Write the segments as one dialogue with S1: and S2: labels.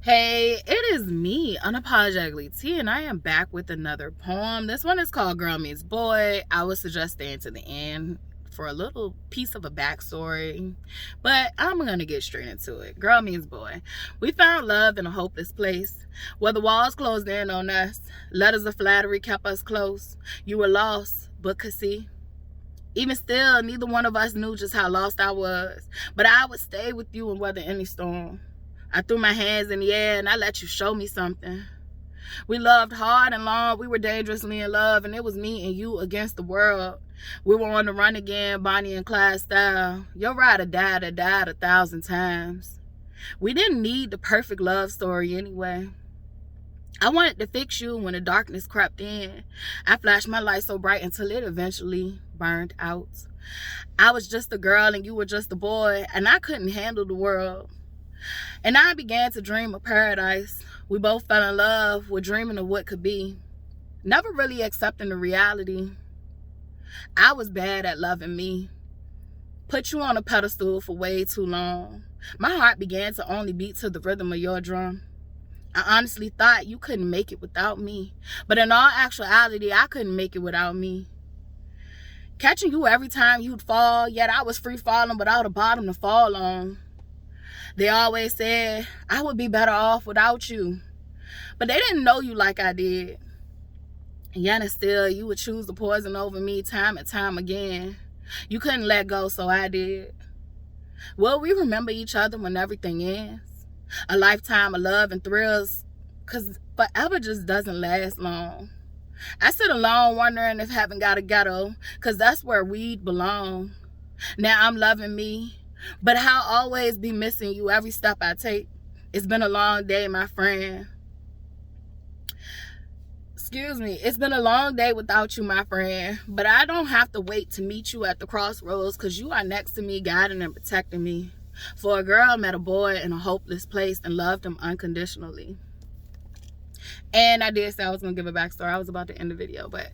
S1: Hey, it is me, Unapologetically T, and I am back with another poem. This one is called Girl Meets Boy. I would suggest staying to the end for a little piece of a backstory, but I'm gonna get straight into it. Girl Meets Boy. We found love in a hopeless place, where the walls closed in on us. Letters of flattery kept us close. You were lost, but could see. Even still, neither one of us knew just how lost I was, but I would stay with you and weather any storm. I threw my hands in the air and I let you show me something. We loved hard and long. We were dangerously in love, and it was me and you against the world. We were on the run again, Bonnie and Clyde style. Your ride or die that died 1,000 times. We didn't need the perfect love story anyway. I wanted to fix you when the darkness crept in. I flashed my light so bright until it eventually burned out. I was just a girl and you were just a boy, and I couldn't handle the world. And I began to dream of paradise. We both fell in love with dreaming of what could be, never really accepting the reality. I was bad at loving me. Put you on a pedestal for way too long. My heart began to only beat to the rhythm of your drum. I honestly thought you couldn't make it without me. But in all actuality, I couldn't make it without me. Catching you every time you'd fall, yet I was free falling without a bottom to fall on. They always said I would be better off without you, but they didn't know you like I did. Yet and still, you would choose the poison over me time and time again. You couldn't let go, so I did. Will we remember each other when everything ends? A lifetime of love and thrills, because forever just doesn't last long. I sit alone wondering if heaven got a ghetto, because that's where we'd belong. Now I'm loving me, but I'll always be missing you every step I take. It's been a long day, my friend. It's been a long day without you, my friend. But I don't have to wait to meet you at the crossroads, because you are next to me, guiding and protecting me. For a girl met a boy in a hopeless place and loved him unconditionally. And I did say I was going to give a backstory. I was about to end the video, but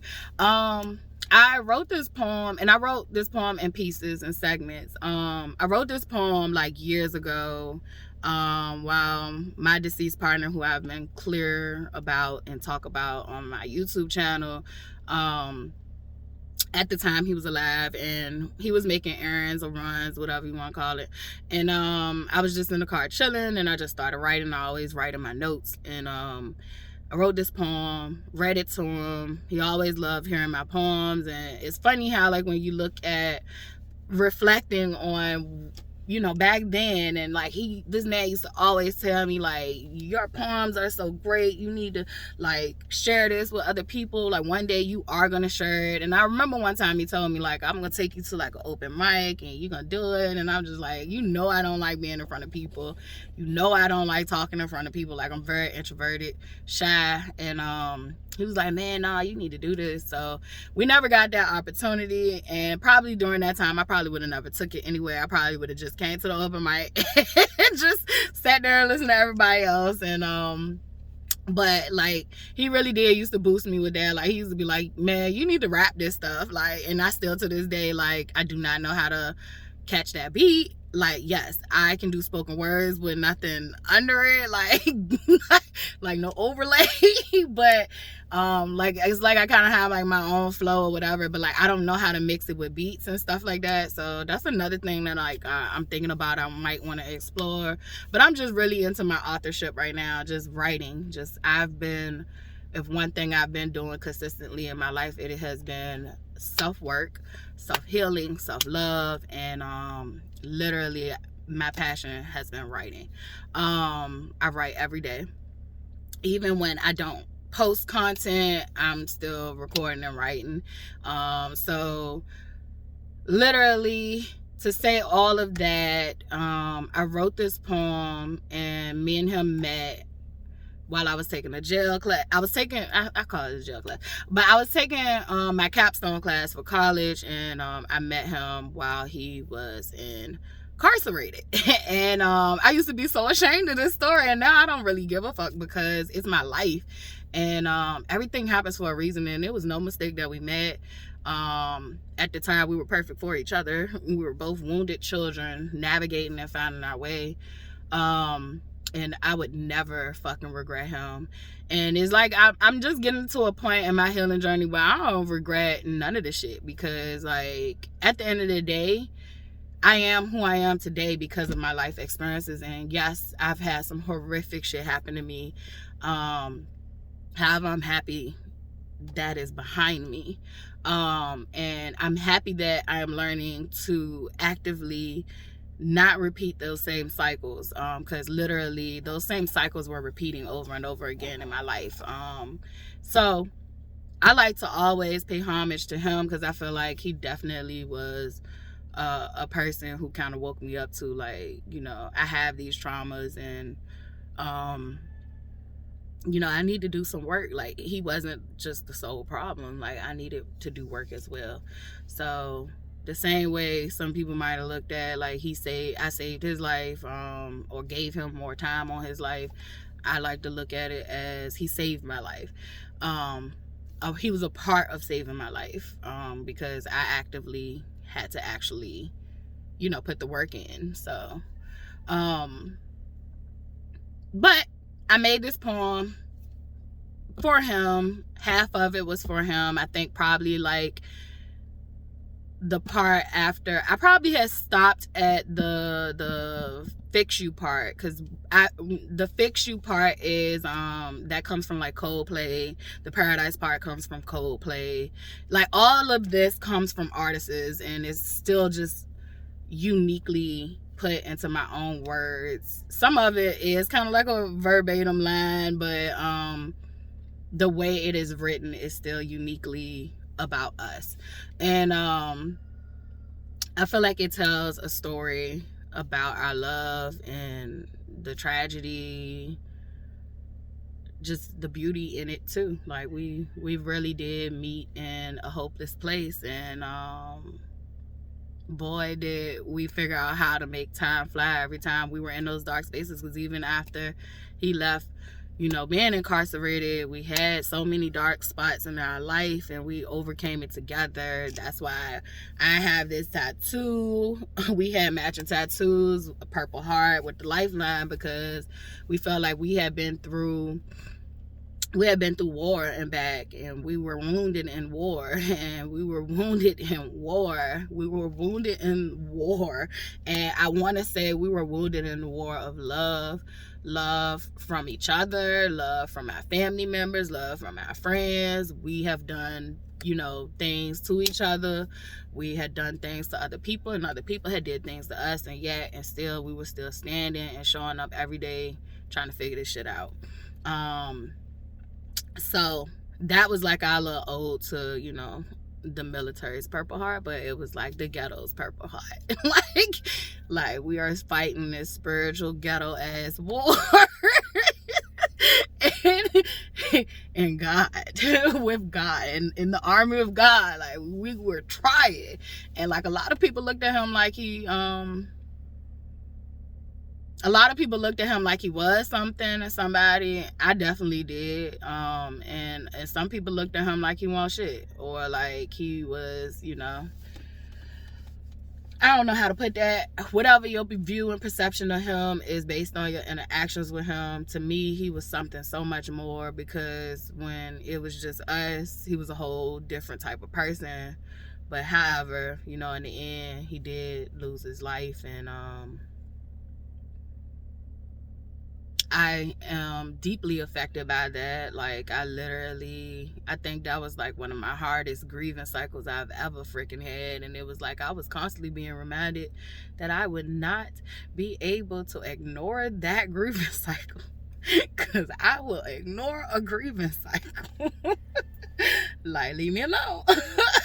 S1: I wrote this poem, and I wrote this poem in pieces and segments. I wrote this poem like years ago, while my deceased partner, who I've been clear about and talk about on my YouTube channel, at the time he was alive, and he was making errands or runs, whatever you want to call it. And I was just in the car chilling, and I just started writing. I always write in my notes, and I wrote this poem, read it to him. He always loved hearing my poems. And it's funny how, like, when you look at reflecting on, you know, back then, and like this man used to always tell me, like, your poems are so great, you need to like share this with other people, like one day you are gonna share it. And I remember one time he told me, like, I'm gonna take you to like an open mic and you're gonna do it. And I'm just like, you know, I don't like being in front of people, you know, I don't like talking in front of people, like I'm very introverted, shy. And he was like, man, nah, you need to do this. So we never got that opportunity, and probably during that time I probably would have never took it anywhere. I probably would have just came to the open mic and just sat there and listened to everybody else. And but like, he really did used to boost me with that. Like, he used to be like, man, you need to rap this stuff. Like, and I still to this day, like, I do not know how to catch that beat. Like, yes, I can do spoken words with nothing under it, like no overlay. But like, it's like I kind of have like my own flow or whatever, but like I don't know how to mix it with beats and stuff like that. So that's another thing that like I'm thinking about, I might want to explore. But I'm just really into my authorship right now, just writing. If one thing I've been doing consistently in my life, it has been self-work, self-healing, self-love, and literally my passion has been writing. I write every day. Even when I don't post content, I'm still recording and writing. So literally, to say all of that, I wrote this poem, and me and him met while I was taking a jail class. I call it a jail class, but I was taking my capstone class for college, and I met him while he was incarcerated. And I used to be so ashamed of this story, and now I don't really give a fuck because it's my life, and everything happens for a reason, and it was no mistake that we met. At the time, we were perfect for each other. We were both wounded children navigating and finding our way. and I would never fucking regret him. And it's like I'm just getting to a point in my healing journey where I don't regret none of this shit, because like at the end of the day, I am who I am today because of my life experiences. And yes, I've had some horrific shit happen to me. However, I'm happy that is behind me. And I'm happy that I am learning to actively not repeat those same cycles, because literally those same cycles were repeating over and over again in my life. So I like to always pay homage to him, because I feel like he definitely was a person who kind of woke me up to, like, you know, I have these traumas, and you know, I need to do some work. Like, he wasn't just the sole problem. Like, I needed to do work as well. So the same way some people might have looked at, like, I saved his life, or gave him more time on his life, I like to look at it as he saved my life. He was a part of saving my life, because I actively had to actually, you know, put the work in. So but I made this poem for him. Half of it was for him. I think probably like the part after, I probably had stopped at the fix you part, because the fix you part is that comes from like Coldplay. The Paradise part comes from Coldplay. Like, all of this comes from artists, and it's still just uniquely put into my own words. Some of it is kind of like a verbatim line, but the way it is written is still uniquely about us. And I feel like it tells a story about our love and the tragedy, just the beauty in it too. Like, we really did meet in a hopeless place, and boy, did we figure out how to make time fly every time we were in those dark spaces. Because even after he left, you know, being incarcerated, we had so many dark spots in our life, and we overcame it together. That's why I have this tattoo. We had matching tattoos, a purple heart with the lifeline, because we felt like we had been through war and back, and we were wounded in war, and we were wounded in war. And I want to say we were wounded in the war of love from each other, love from our family members, love from our friends. We have done, you know, things to each other. We had done things to other people, and other people had did things to us, and still we were still standing and showing up every day trying to figure this shit out. So that was like our little ode to, you know, the military's Purple Heart, but it was like the ghetto's Purple Heart. like we are fighting this spiritual ghetto ass war and God, with God, and in the army of God. Like, we were trying, and like a lot of people looked at him like he was something or somebody. I definitely did. And some people looked at him like he won't shit, or like he was, you know, I don't know how to put that. Whatever your view and perception of him is based on your interactions with him, to me, he was something so much more, because when it was just us, he was a whole different type of person. But however, you know, in the end, he did lose his life, and I am deeply affected by that. Like, I think that was like one of my hardest grieving cycles I've ever freaking had. And it was like I was constantly being reminded that I would not be able to ignore that grieving cycle, because I will ignore a grieving cycle. Like, leave me alone.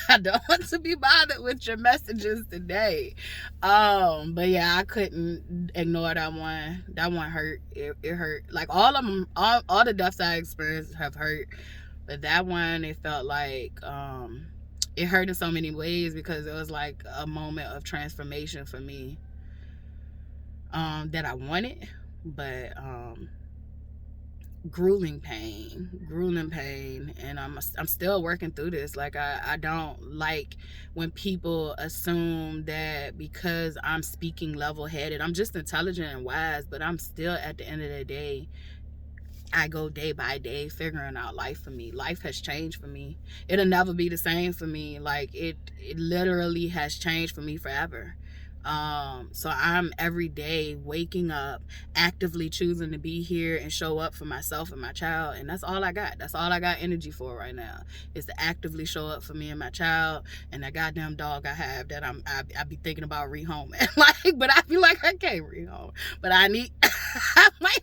S1: I don't want to be bothered with your messages today. But yeah, I couldn't ignore that one. That one hurt. It hurt. Like, all of them, all the deaths I experienced have hurt, but that one, it felt like it hurt in so many ways, because it was like a moment of transformation for me that I wanted. But grueling pain, and I'm still working through this. Like, I don't like when people assume that because I'm speaking level-headed, I'm just intelligent and wise, but I'm still, at the end of the day, I go day by day figuring out life for me. Life has changed for me. It'll never be the same for me. Like, it literally has changed for me forever. So I'm every day waking up, actively choosing to be here and show up for myself and my child, and that's all I got. That's all I got energy for right now, is to actively show up for me and my child and that goddamn dog I have that I be thinking about rehoming. Like, but I feel like I can't rehome, but I might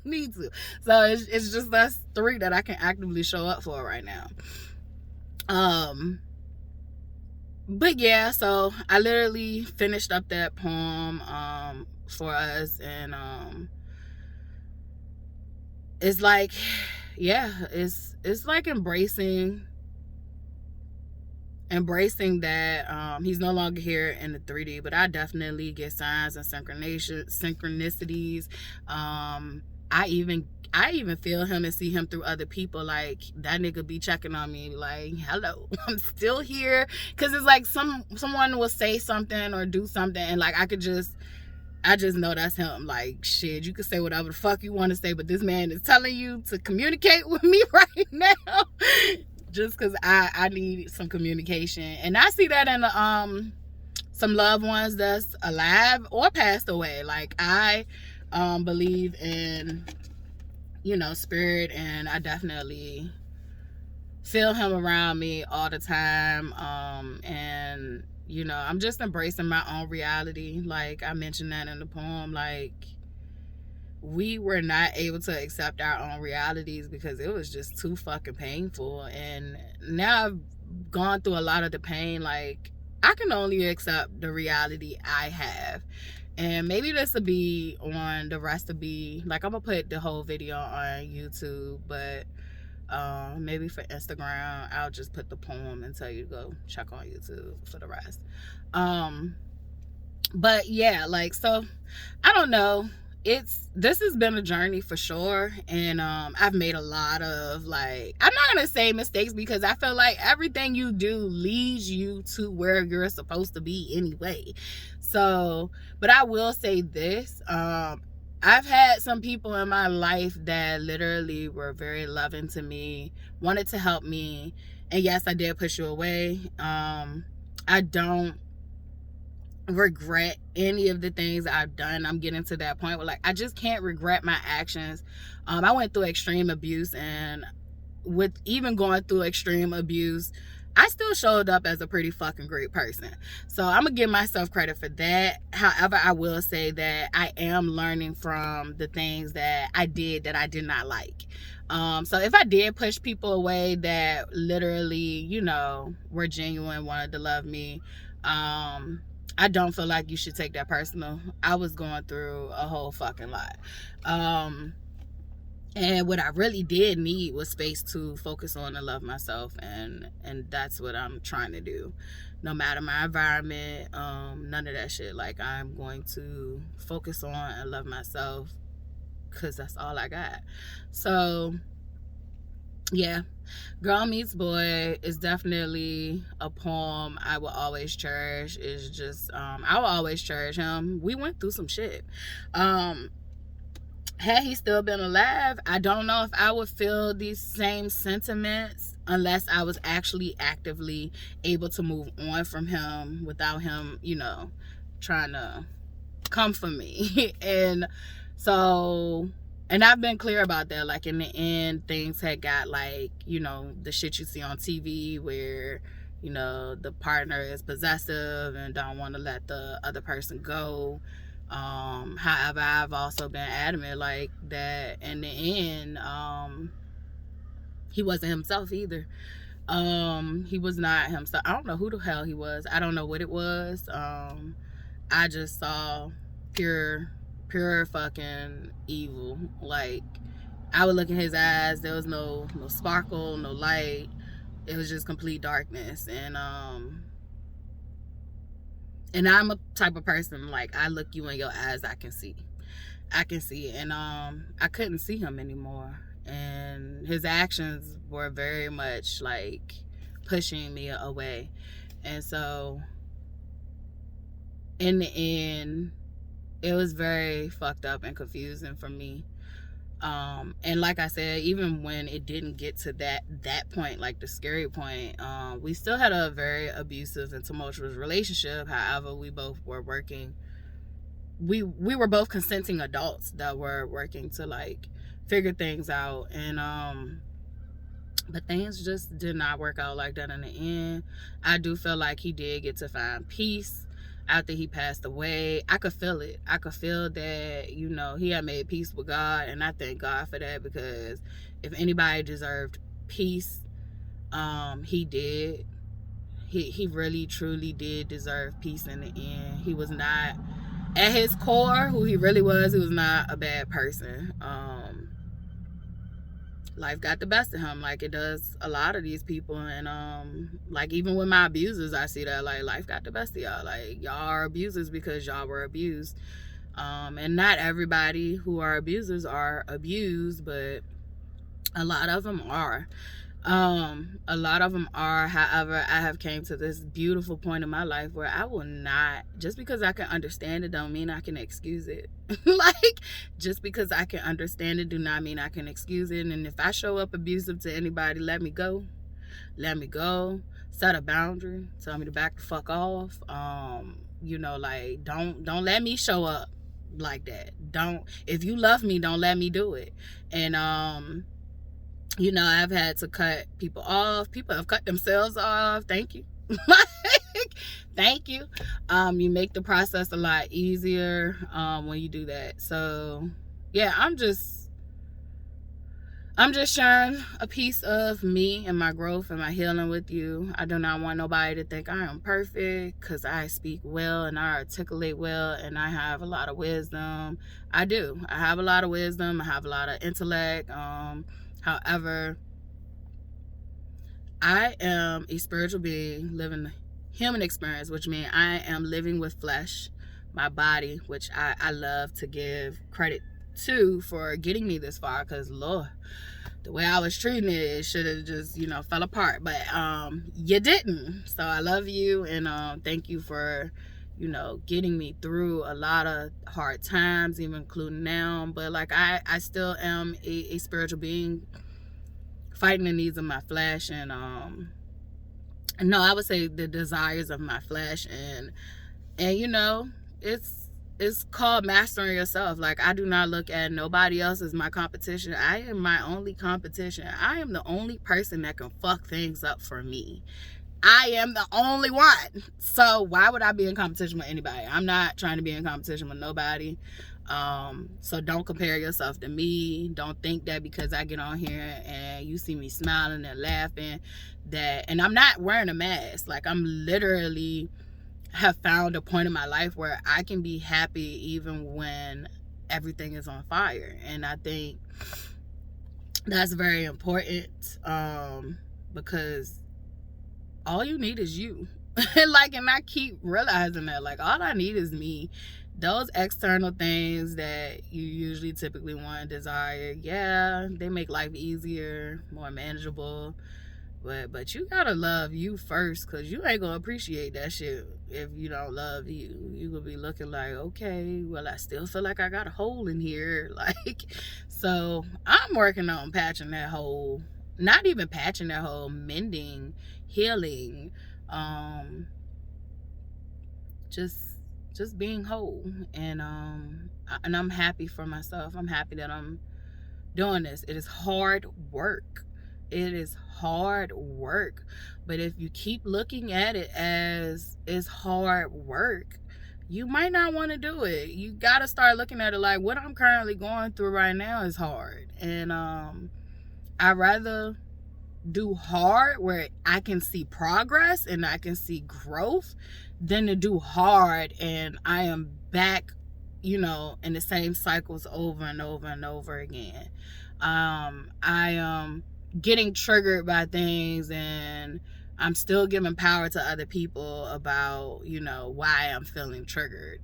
S1: need to. So it's just us three that I can actively show up for right now. But yeah, so I literally finished up that poem for us, and it's like, yeah, it's like embracing that he's no longer here in the 3D, but I definitely get signs and synchronicities. I even feel him and see him through other people. Like, that nigga be checking on me like, hello, I'm still here. Because it's like someone will say something or do something, and like I just know that's him. Like, shit, you can say whatever the fuck you want to say, but this man is telling you to communicate with me right now. Just because I need some communication. And I see that in some loved ones that's alive or passed away. Like, I believe in, spirit, and I definitely feel him around me all the time. And I'm just embracing my own reality. Like, I mentioned that in the poem. Like, we were not able to accept our own realities because it was just too fucking painful. And now I've gone through a lot of the pain. Like, I can only accept the reality I have. And maybe this will be on, the rest will be, like, I'm going to put the whole video on YouTube, but maybe for Instagram, I'll just put the poem and tell you to go check on YouTube for the rest. But yeah, like, so, I don't know. This has been a journey for sure, and I've made a lot of, like, I'm not gonna say mistakes, because I feel like everything you do leads you to where you're supposed to be anyway. So, but I will say this, I've had some people in my life that literally were very loving to me, wanted to help me, and yes, I did push you away. I don't regret any of the things I've done. I'm getting to that point where, like, I just can't regret my actions. I went through extreme abuse, and with even going through extreme abuse, I still showed up as a pretty fucking great person. So I'm gonna give myself credit for that. However, I will say that I am learning from the things that I did not like. So if I did push people away that literally, were genuine, wanted to love me, I don't feel like you should take that personal. I was going through a whole fucking lot. And what I really did need was space to focus on and love myself. And that's what I'm trying to do. No matter my environment, none of that shit. Like, I'm going to focus on and love myself, because that's all I got. So, yeah, Girl Meets Boy is definitely a poem I will always cherish. It's just, I will always cherish him. We went through some shit. Had he still been alive, I don't know if I would feel these same sentiments unless I was actually actively able to move on from him without him, trying to come for me. And so... And I've been clear about that. Like, in the end, things had got, like, the shit you see on TV where, the partner is possessive and don't want to let the other person go. However, I've also been adamant, like, that in the end, he wasn't himself either. He was not himself. I don't know who the hell he was. I don't know what it was. I just saw pure fucking evil. Like, I would look in his eyes, there was no sparkle, no light. It was just complete darkness. And I'm a type of person, like, I look you in your eyes, I can see it. And I couldn't see him anymore. And and his actions were very much like pushing me away. And so in the end, it was very fucked up and confusing for me. And like I said, even when it didn't get to that point, like the scary point, we still had a very abusive and tumultuous relationship. However, we both were working. We were both consenting adults that were working to like figure things out. And but things just did not work out like that in the end. I do feel like he did get to find peace after he passed away. I could feel it. I could feel that, you know, he had made peace with God, and I thank God for that, because if anybody deserved peace, he did. He really truly did deserve peace in the end. He was not, at his core, who he really was, he was not a bad person. Life got the best of him, like it does a lot of these people. And like even with my abusers, I see that like life got the best of y'all. Like y'all are abusers because y'all were abused. And not everybody who are abusers are abused, but a lot of them are. A lot of them are. However, I have came to this beautiful point in my life where I will not, just because I can understand it don't mean I can excuse it. Like, just because I can understand it do not mean I can excuse it. And if I show up abusive to anybody, let me go. Let me go. Set a boundary. Tell me to back the fuck off. You know, like don't let me show up like that. Don't, if you love me, don't let me do it. And you know, I've had to cut people off. People have cut themselves off. Thank you. Thank you. You make the process a lot easier when you do that. So yeah, I'm just sharing a piece of me and my growth and my healing with you. I do not want nobody to think I am perfect, because I speak well and I articulate well and I have a lot of wisdom. I do. I have a lot of wisdom. I have a lot of intellect. However, I am a spiritual being living the human experience, which means I am living with flesh, my body, which I love to give credit to for getting me this far, because Lord, the way I was treating it should have just, you know, fell apart. But you didn't. So I love you, and thank you for, you know, getting me through a lot of hard times, even including now. But like I still am a spiritual being fighting the needs of my flesh, and no, I would say the desires of my flesh, and you know, it's called mastering yourself. Like, I do not look at nobody else as my competition. I am my only competition. I am the only person that can fuck things up for me. I am the only one. So why would I be in competition with anybody? I'm not trying to be in competition with nobody. So don't compare yourself to me. Don't think that because I get on here and you see me smiling and laughing that, and I'm not wearing a mask. Like, I'm literally have found a point in my life where I can be happy even when everything is on fire. And I think that's very important, because all you need is you. Like, and I keep realizing that, like, all I need is me. Those external things that you usually typically want and desire, yeah, they make life easier, more manageable, but you gotta love you first, because you ain't gonna appreciate that shit if you don't love you. You gonna be looking like, okay, well, I still feel like I got a hole in here. Like, so I'm working on patching that hole. Not even patching that hole, mending, healing, just being whole. And I'm happy for myself. I'm happy that I'm doing this. It is hard work. It is hard work. But if you keep looking at it as it's hard work, you might not want to do it. You got to start looking at it like, what I'm currently going through right now is hard. And I'd rather do hard where I can see progress and I can see growth than to do hard and I am back, you know, in the same cycles over and over and over again. I am getting triggered by things, and I'm still giving power to other people about, you know, why I'm feeling triggered.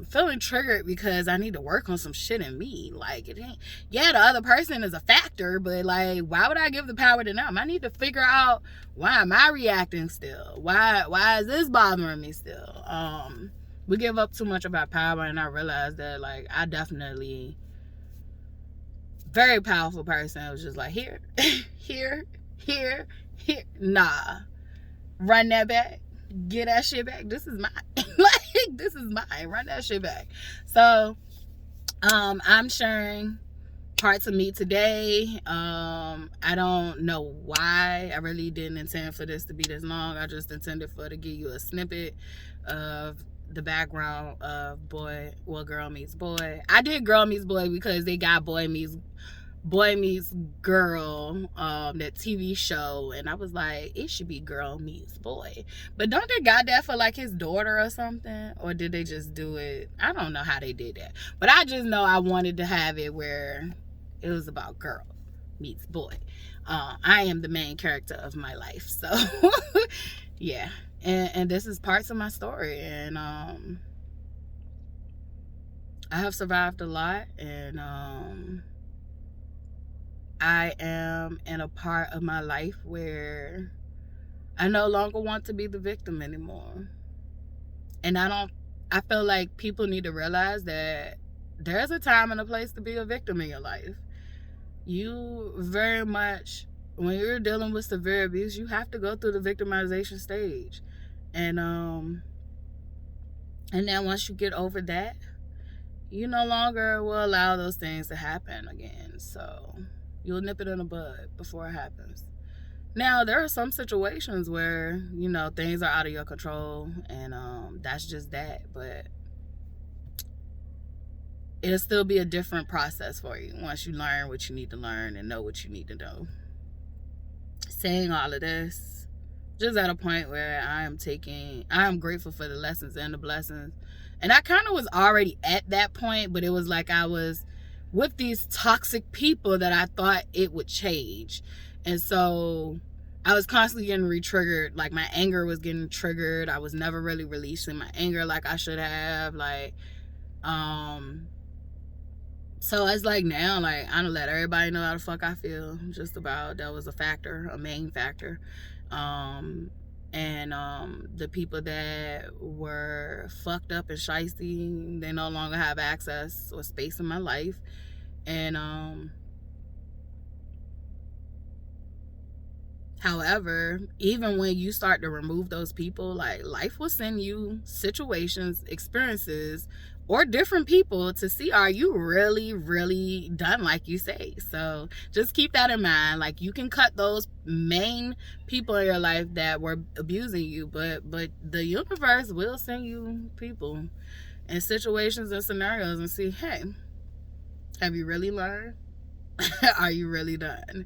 S1: feeling triggered because I need to work on some shit in me. Like, it ain't, yeah, the other person is a factor, but like, why would I give the power to them? I need to figure out, why am I reacting still? Why is this bothering me still? We give up too much of our power, and I realized that, like, I definitely, very powerful person, was just like, here, here, here, here. Nah, run that back, get that shit back. This is mine. Like, this is mine. Run that shit back. So I'm sharing parts of me today. I don't know why. I really didn't intend for this to be this long. I just intended to give you a snippet of the background of Girl Meets Boy. I did Girl Meets Boy because they got Boy Meets Girl, that TV show, and I was like, it should be Girl Meets Boy. But don't they got that for like his daughter or something? Or did they just do it? I don't know how they did that, but I just know I wanted to have it where it was about Girl Meets Boy. I am the main character of my life, so yeah. And this is parts of my story, and I have survived a lot, and I am in a part of my life where I no longer want to be the victim anymore. And I feel like people need to realize that there's a time and a place to be a victim in your life. You very much, when you're dealing with severe abuse, you have to go through the victimization stage. And then once you get over that, you no longer will allow those things to happen again. So you'll nip it in the bud before it happens. Now, there are some situations where, you know, things are out of your control, and that's just that. But it'll still be a different process for you once you learn what you need to learn and know what you need to know. Saying all of this, just at a point where I am grateful for the lessons and the blessings. And I kind of was already at that point, but it was like I was with these toxic people that I thought it would change. And so I was constantly getting re-triggered. Like, my anger was getting triggered. I was never really releasing my anger like I should have. Like, so it's like now, like, I don't let everybody know how the fuck I feel. Just about, that was a factor, a main factor. The people that were fucked up and shiesty, they no longer have access or space in my life. And however, even when you start to remove those people, like, life will send you situations, experiences, or different people to see, are you really, really done like you say? So just keep that in mind. Like, you can cut those main people in your life that were abusing you, but the universe will send you people and situations and scenarios and see, hey, have you really learned? Are you really done?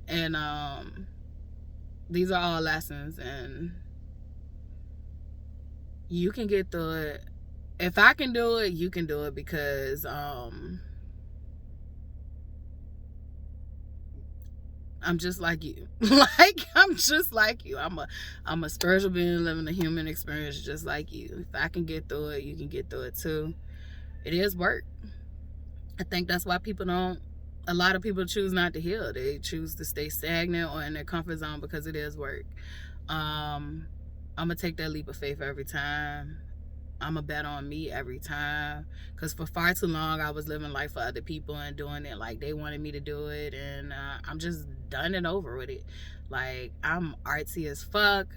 S1: And these are all lessons, and you can get through it. If I can do it, you can do it, because I'm just like you. Like, I'm just like you. I'm a spiritual being living a human experience just like you. If I can get through it, you can get through it too. It is work. I think that's why a lot of people choose not to heal. They choose to stay stagnant or in their comfort zone because it is work. I'm gonna take that leap of faith every time. I'm going to bet on me every time, because for far too long I was living life for other people and doing it like they wanted me to do it, and I'm just done and over with it. Like, I'm artsy as fuck,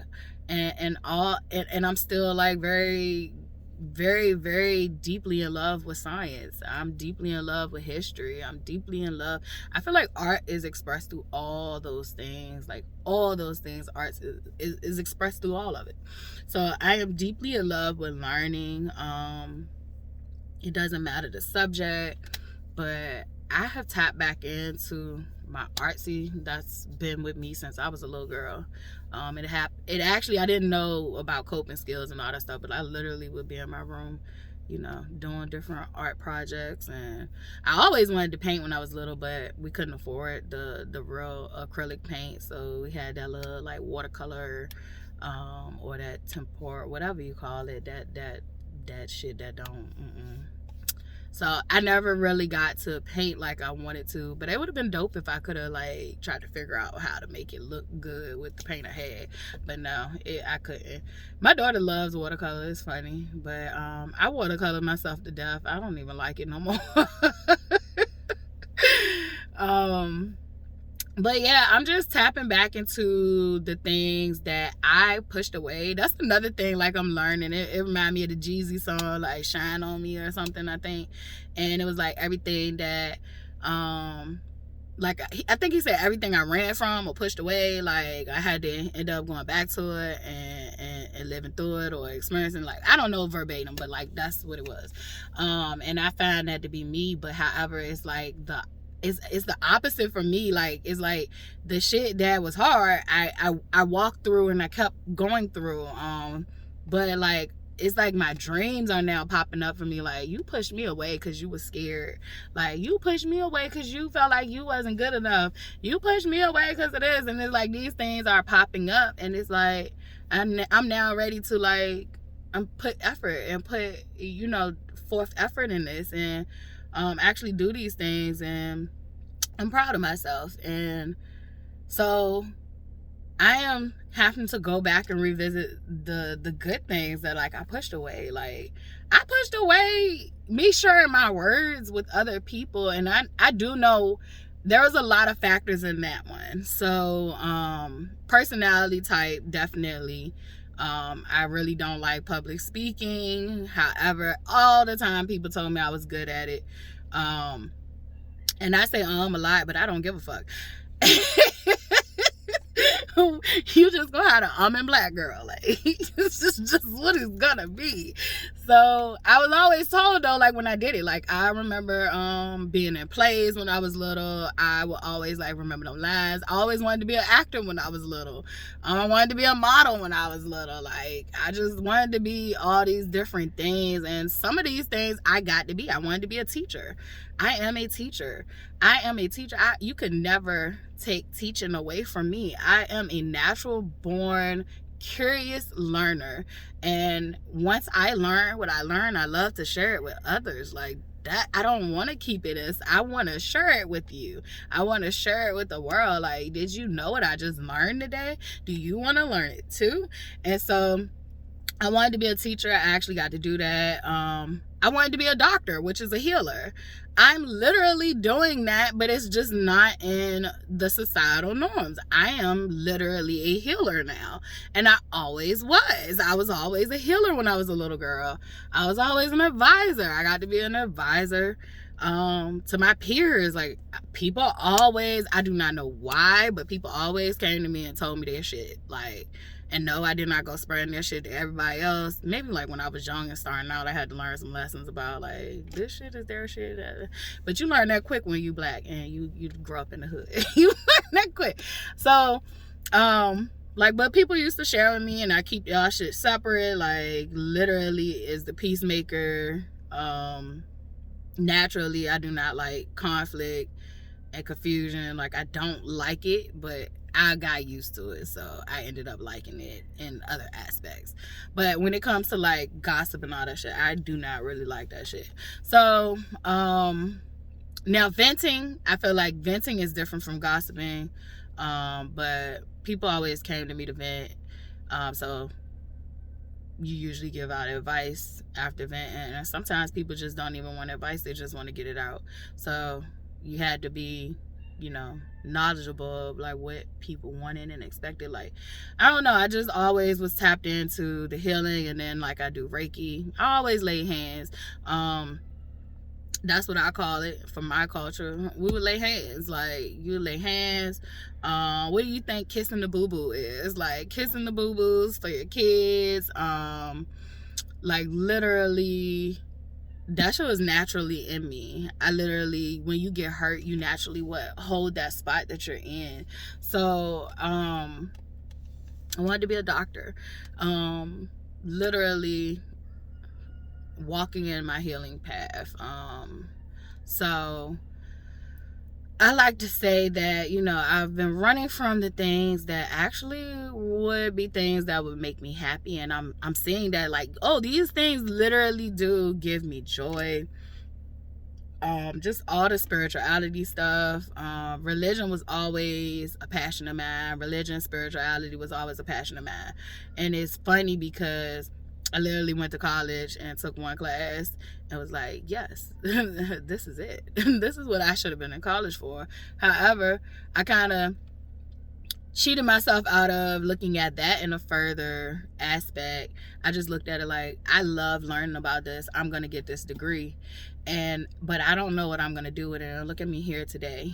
S1: and I'm still like very, very, very deeply in love with science. I'm deeply in love with history. I'm deeply in love. I feel like art is expressed through all those things. Like, all those things, art is expressed through all of it. So I am deeply in love with learning. It doesn't matter the subject, but I have tapped back into my artsy that's been with me since I was a little girl. It actually, I didn't know about coping skills and all that stuff, but I literally would be in my room, you know, doing different art projects. And I always wanted to paint when I was little, but we couldn't afford the real acrylic paint, so we had that little like watercolor, or that tempera, whatever you call it, that that shit that don't. So I never really got to paint like I wanted to, but it would have been dope if I could have like tried to figure out how to make it look good with the paint I had. But no, I couldn't. My daughter loves watercolor. It's funny, but I watercolor myself to death. I don't even like it no more. But yeah, I'm just tapping back into the things that I pushed away. That's another thing, like, I'm learning. It reminded me of the Jeezy song, like, Shine On Me or something, I think. And it was, like, everything that, like, I think he said everything I ran from or pushed away, like, I had to end up going back to it and living through it or experiencing, like, I don't know verbatim, but, like, that's what it was. And I found that to be me, but however, it's, like, it's the opposite for me. Like, it's like the shit that was hard, I walked through and I kept going through. But like, it's like my dreams are now popping up for me. Like, you pushed me away because you were scared. Like, you pushed me away because you felt like you wasn't good enough. You pushed me away because of this. And it's like these things are popping up, and it's like I'm now ready to, like, put effort and put, you know, forth effort in this, and actually do these things, and I'm proud of myself. And so I am having to go back and revisit the good things that, like, I pushed away. Like, I pushed away me sharing my words with other people, and I do know there was a lot of factors in that one. So personality type, definitely. I really don't like public speaking. However, all the time people told me I was good at it. And I say a lot, but I don't give a fuck. You just gonna have to and black girl. Like, it's just what it's gonna be. So I was always told, though, like, when I did it, like, I remember being in plays when I was little. I would always, like, remember them lines. I always wanted to be an actor when I was little. I wanted to be a model when I was little. Like, I just wanted to be all these different things, and some of these things I got to be. I wanted to be a teacher. I am a teacher. You could never take teaching away from me. I am a natural born curious learner, and once I learn what I learn, I love to share it with others. Like that, I don't want to keep it as, I want to share it with you. I want to share it with the world. Like, did you know what I just learned today? Do you want to learn it too? And so I wanted to be a teacher. I actually got to do that. I wanted to be a doctor, which is a healer. I'm literally doing that, but it's just not in the societal norms. I am literally a healer now, and I always was. I was always a healer when I was a little girl. I was always an advisor. I got to be an advisor to my peers. Like, people always, I do not know why, but people always came to me and told me their shit. Like, and no, I did not go spreading that shit to everybody else. Maybe, like, when I was young and starting out, I had to learn some lessons about, like, this shit is their shit. But you learn that quick when you black and you grow up in the hood. You learn that quick. So, like, but people used to share with me, and I keep y'all shit separate. Like, literally is the peacemaker. Naturally, I do not like conflict and confusion. Like, I don't like it, but I got used to it, so I ended up liking it in other aspects. But when it comes to, like, gossip and all that shit, I do not really like that shit. So now venting, I feel like venting is different from gossiping, but people always came to me to vent. So you usually give out advice after venting, and sometimes people just don't even want advice, they just want to get it out. So you had to be, you know, knowledgeable of, like, what people wanted and expected. Like, I don't know, I just always was tapped into the healing. And then, like, I do Reiki. I always lay hands. That's what I call it from my culture. We would lay hands. Like, you lay hands. What do you think kissing the boo-boo is? Like, kissing the boo-boos for your kids. Like, literally, that shit was naturally in me. I literally, when you get hurt, you naturally hold that spot that you're in. So I wanted to be a doctor. Literally walking in my healing path. So I like to say that, you know, I've been running from the things that actually would be things that would make me happy. And I'm seeing that, like, oh, these things literally do give me joy. Just all the spirituality stuff. Religion was always a passion of mine. Religion, spirituality was always a passion of mine. And it's funny because I literally went to college and took one class and was like, yes, this is it. This is what I should have been in college for. However, I kind of cheated myself out of looking at that in a further aspect. I just looked at it like, I love learning about this. I'm going to get this degree. But I don't know what I'm going to do with it. And look at me here today.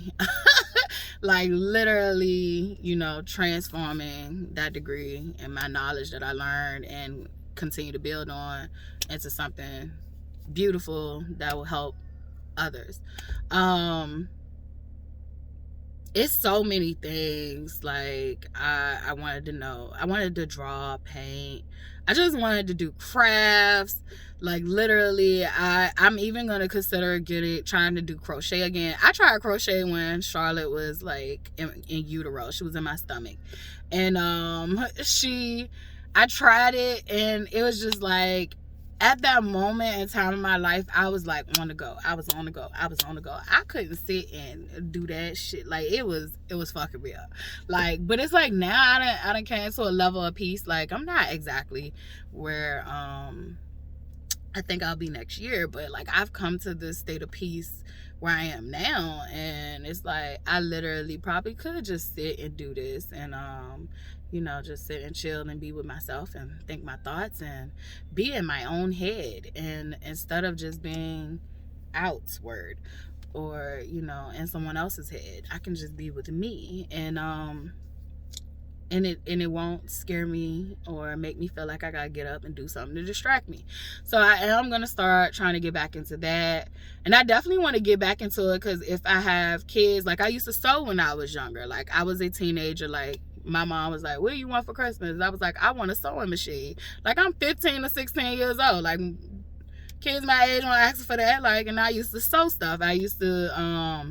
S1: Like literally, you know, transforming that degree and my knowledge that I learned and continue to build on into something beautiful that will help others. It's so many things. Like I wanted to know. I wanted to draw, paint. I just wanted to do crafts. Like literally, I'm even gonna consider trying to do crochet again. I tried crochet when Charlotte was like in utero. She was in my stomach, and I tried it, and it was just like, at that moment in time in my life, I was like on the go. I was on the go. I couldn't sit and do that shit. Like it was fucking me up. Like, but it's like now I done came to a level of peace. Like I'm not exactly where I think I'll be next year, but like I've come to this state of peace where I am now, and it's like I literally probably could just sit and do this and you know, just sit and chill and be with myself and think my thoughts and be in my own head, and instead of just being outward or, you know, in someone else's head, I can just be with me, and it won't scare me or make me feel like I gotta get up and do something to distract me. So I am gonna start trying to get back into that, and I definitely want to get back into it because if I have kids, like I used to sew when I was younger. Like I was a teenager. Like my mom was like, what do you want for Christmas? I was like, I want a sewing machine. Like I'm 15 or 16 years old. Like kids my age want to ask for that. Like, and I used to sew stuff. I used to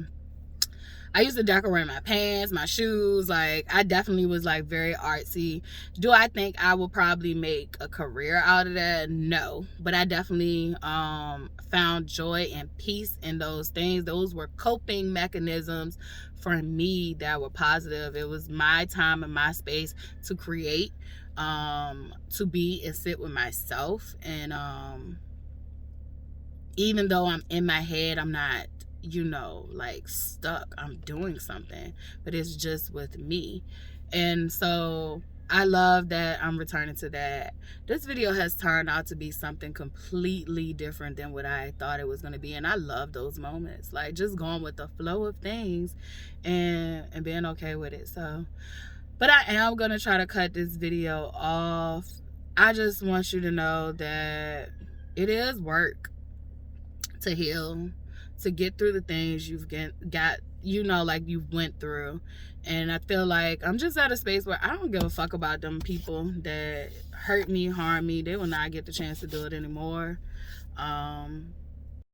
S1: decorate my pants, my shoes. Like I definitely was like very artsy. Do I think I will probably make a career out of that? No, but I definitely found joy and peace in those things. Those were coping mechanisms for me that were positive. It was my time and my space to create, to be and sit with myself. And even though I'm in my head, I'm not, you know, like stuck. I'm doing something, but it's just with me. And so I love that I'm returning to that. This video has turned out to be something completely different than what I thought it was going to be, and I love those moments, like just going with the flow of things and being okay with it. So, but I am going to try to cut this video off. I just want you to know that it is work to heal, to get through the things you've got, you know, like you've went through. And I feel like I'm just at a space where I don't give a fuck about them people that hurt me, harm me. They will not get the chance to do it anymore.